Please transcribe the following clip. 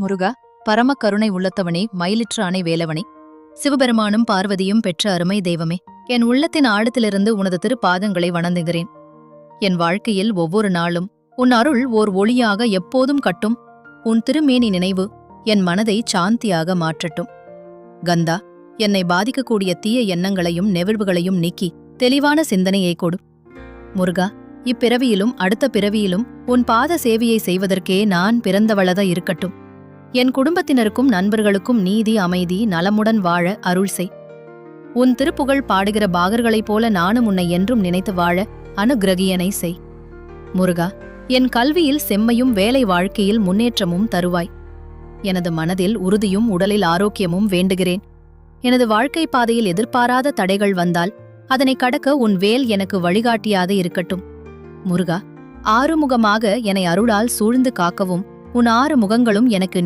முருகா, பரம கருணை உள்ளத்தவனே, மயிலிற்ற அணை வேலவனே, சிவபெருமானும் பார்வதியும் பெற்ற அருமை தெய்வமே, என் உள்ளத்தின் ஆழத்திலிருந்து உனது திருப்பாதங்களை வணங்குகிறேன். என் வாழ்க்கையில் ஒவ்வொரு நாளும் உன் அருள் ஓர் ஒளியாக எப்போதும் கட்டும். உன் திருமேனி நினைவு என் மனதை சாந்தியாக மாற்றட்டும். கந்தா, என்னை பாதிக்கக்கூடிய தீய எண்ணங்களையும் நெகிழ்வுகளையும் நீக்கி தெளிவான சிந்தனையை கொடு. முருகா, இப்பிறவியிலும் அடுத்த பிறவியிலும் உன் பாத சேவையை செய்வதற்கே நான் பிறந்தவளத இருக்கட்டும். என் குடும்பத்தினருக்கும் நண்பர்களுக்கும் நீதி, அமைதி, நலமுடன் வாழ அருள் செய். உன் திருப்புகழ் பாடுகிற பாகர்களைப் போல நானும் உன்னை என்றும் நினைத்து வாழ அனுக்கிரகியனை செய். முருகா, என் கல்வியில் செம்மையும் வேலை வாழ்க்கையில் முன்னேற்றமும் தருவாய். எனது மனதில் உறுதியும் உடலில் ஆரோக்கியமும் வேண்டுகிறேன். எனது வாழ்க்கை பாதையில் எதிர்பாராத தடைகள் வந்தால் அதனை கடக்க உன் வேல் எனக்கு வழிகாட்டியாக இருக்கட்டும். முருகா, ஆறுமுகமாக என்னை அருளால் சூழ்ந்து காக்கவும் உன் 6 முகங்களும் எனக்கு